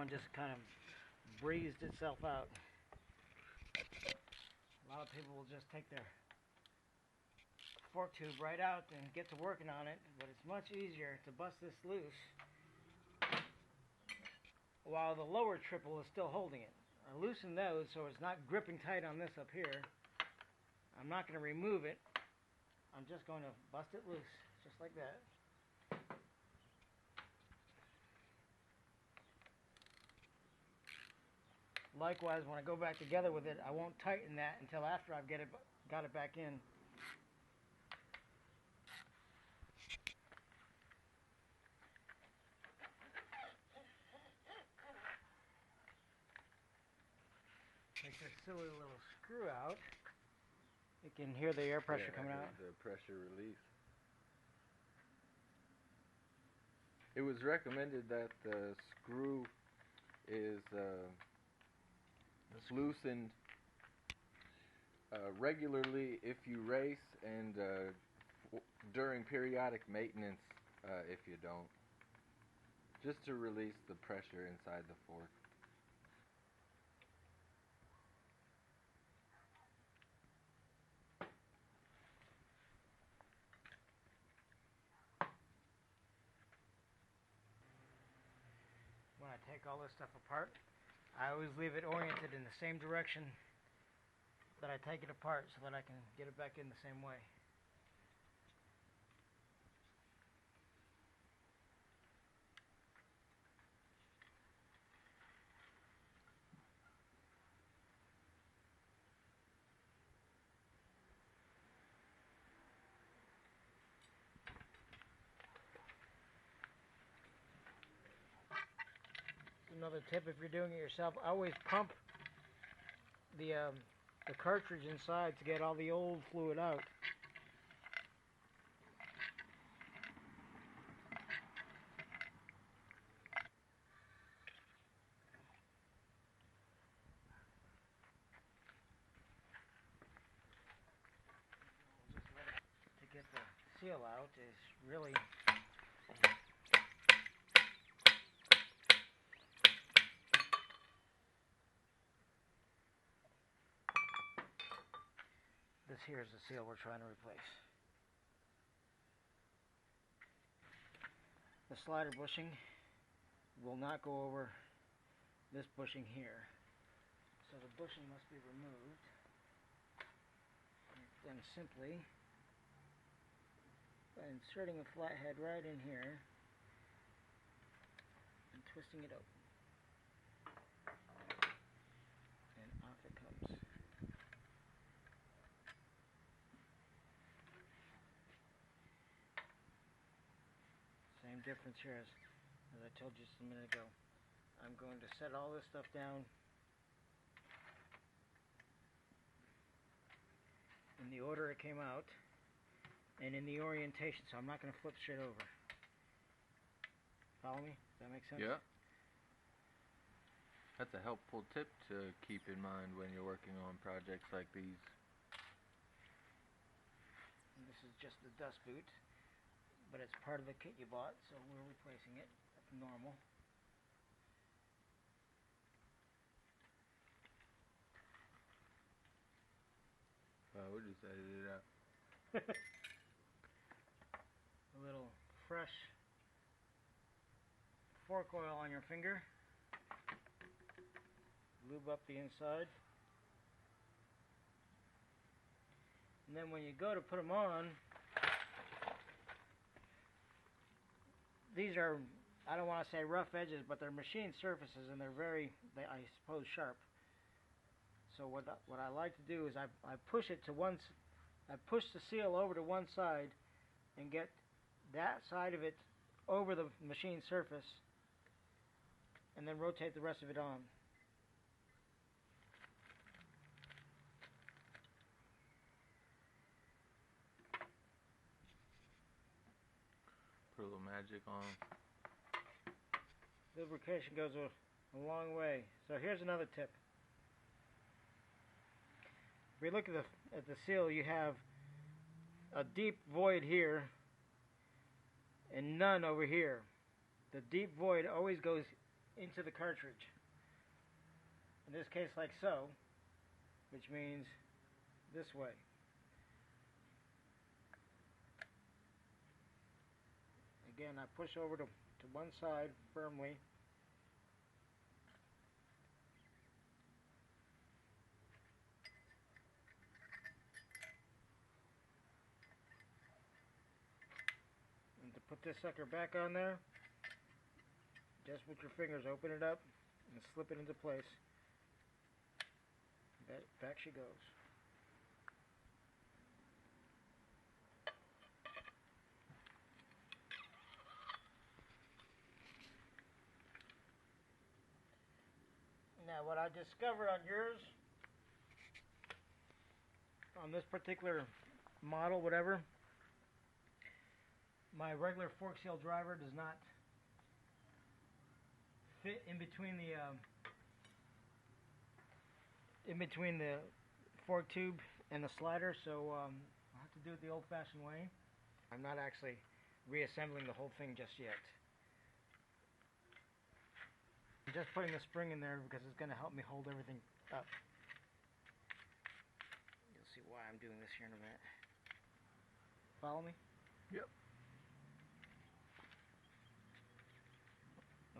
and just kind of breezed itself out. A lot of people will just take their fork tube right out and get to working on it, but it's much easier to bust this loose while the lower triple is still holding it. I loosen those so it's not gripping tight on this up here. I'm not going to remove it. I'm just going to bust it loose, just like that. Likewise, when I go back together with it, I won't tighten that until after I've got it back in. Take this silly little screw out. You can hear the air pressure coming out. The pressure release. It was recommended that the screw is loosened regularly if you race and during periodic maintenance if you don't. Just to release the pressure inside the fork. When I take all this stuff apart, I always leave it oriented in the same direction that I take it apart so that I can get it back in the same way. Another tip, if you're doing it yourself, always pump the cartridge inside to get all the old fluid out. To get the seal out is really this here is the seal we're trying to replace. The slider bushing will not go over this bushing here. So the bushing must be removed. And it's done simply by inserting a flathead right in here and twisting it open. And off it comes. Same difference here as I told you just a minute ago. I'm going to set all this stuff down in the order it came out and in the orientation, so I'm not going to flip straight over. Follow me? Does that make sense? Yeah. That's a helpful tip to keep in mind when you're working on projects like these. And this is just the dust boot, but it's part of the kit you bought, so we're replacing it. That's normal. We just edited it out. A little fresh fork oil on your finger. Lube up the inside. And then when you go to put them on, these are, I don't want to say rough edges, but they're machined surfaces and they're very, I suppose, sharp. So what I like to do is I push it to one, I push the seal over to one side and get that side of it over the machined surface and then rotate the rest of it on. Put a little magic on. Lubrication goes a long way. So here's another tip. If we look at the seal, you have a deep void here and none over here. The deep void always goes into the cartridge. In this case, like so, which means this way. Again, I push over to one side firmly. And to put this sucker back on there, just with your fingers, open it up and slip it into place. Back she goes. Now, what I discovered on yours, on this particular model, whatever, my regular fork seal driver does not fit in between the fork tube and the slider, so I'll have to do it the old-fashioned way. I'm not actually reassembling the whole thing just yet. I'm just putting the spring in there because it's going to help me hold everything up. You'll see why I'm doing this here in a minute. Follow me? Yep.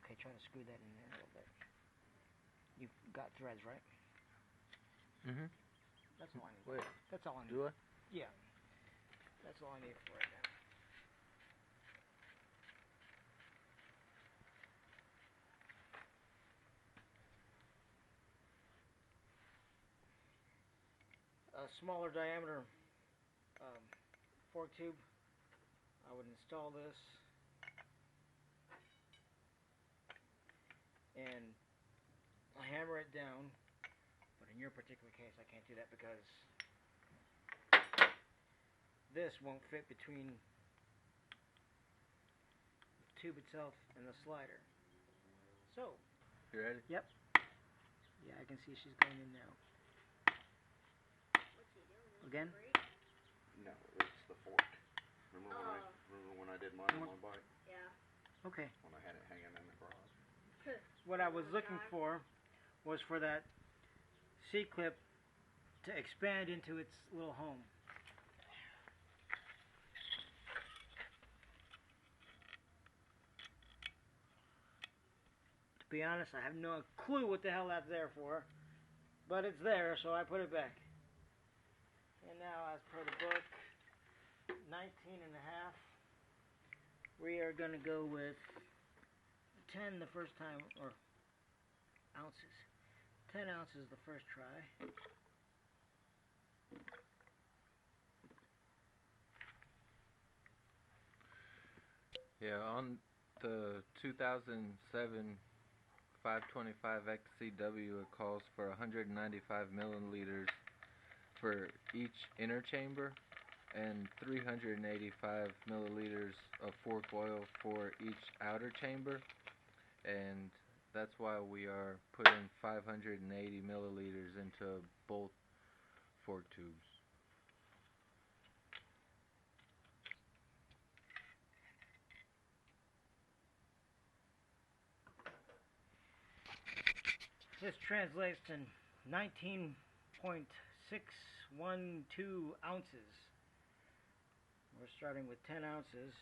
Okay, try to screw that in there a little bit. You've got threads, right? Mm-hmm. That's all I need. Wait. That's all I need. Do I? Yeah. That's all I need for right now. A smaller diameter fork tube. I would install this and hammer it down, but in your particular case I can't do that because this won't fit between the tube itself and the slider. So, You ready? yep. Yeah, I can see she's going in now. Again? No, it's the fork. Remember when I did mine on my bike? Yeah. Okay. When I had it hanging in the garage. What I was looking for was for that C-clip to expand into its little home. To be honest, I have no clue what the hell that's there for, but it's there, so I put it back. And now, as per the book, 19 and a half. We are going to go with 10 the first time, or ounces. 10 ounces the first try. Yeah, on the 2007 525 XCW, it calls for 195 milliliters for each inner chamber and 385 milliliters of fork oil for each outer chamber, and that's why we are putting 580 milliliters into both fork tubes. This translates to 19.612 ounces. We're starting with 10 ounces.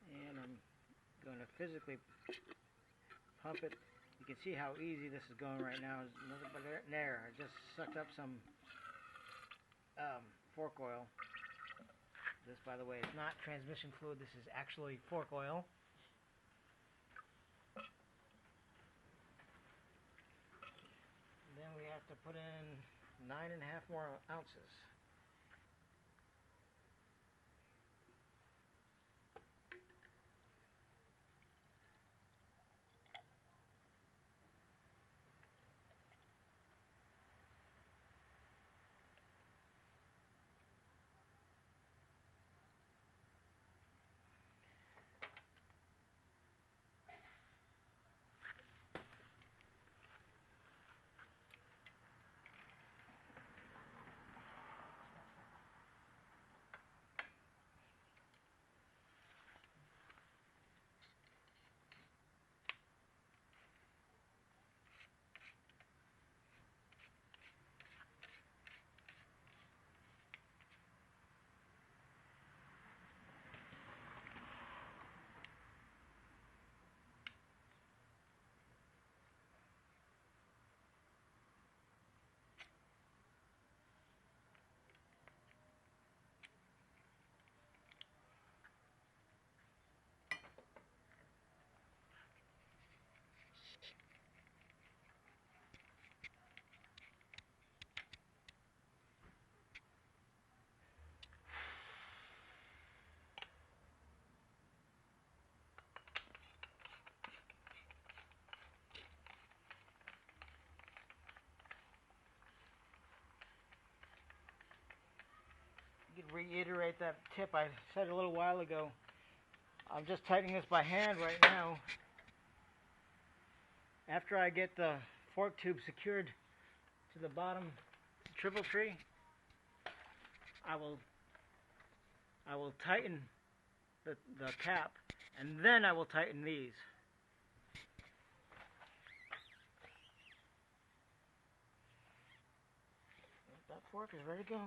And I'm going to physically pump it. You can see how easy this is going right now. There's nothing but air. I just sucked up some fork oil. This, by the way, is not transmission fluid. This is actually fork oil. And then we have to put in 9.5 more ounces. could reiterate that tip I said a little while ago. I'm just tightening this by hand right now. After I get the fork tube secured to the bottom triple tree, I will tighten the cap, and then I will tighten these. That fork is ready to go.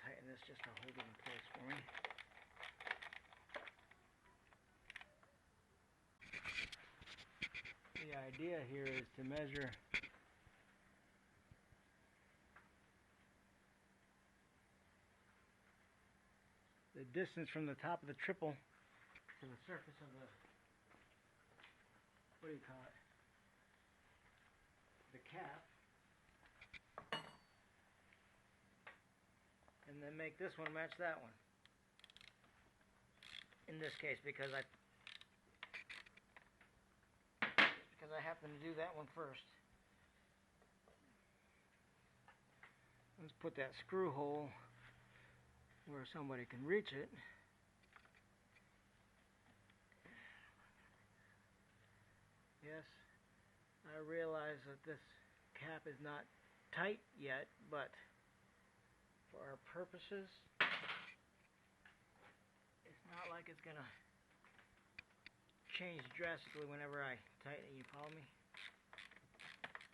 Tighten this just to hold it in place for me. The idea here is to measure the distance from the top of the triple to the surface of the, what do you call it? The cap. And then make this one match that one. In this case, because I happen to do that one first. Let's put that screw hole where somebody can reach it. Yes, I realize that this cap is not tight yet, but for our purposes, it's not like it's gonna change drastically whenever I tighten it. You follow me?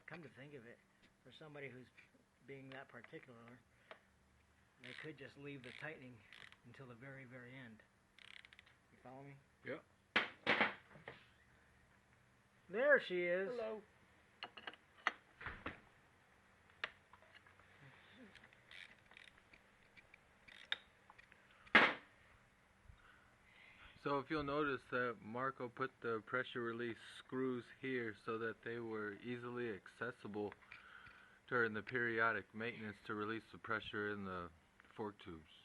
Come to think of it, for somebody who's being that particular, they could just leave the tightening until the very, very end. You follow me? Yep. There she is. Hello. So if you'll notice that Marco put the pressure release screws here so that they were easily accessible during the periodic maintenance to release the pressure in the fork tubes.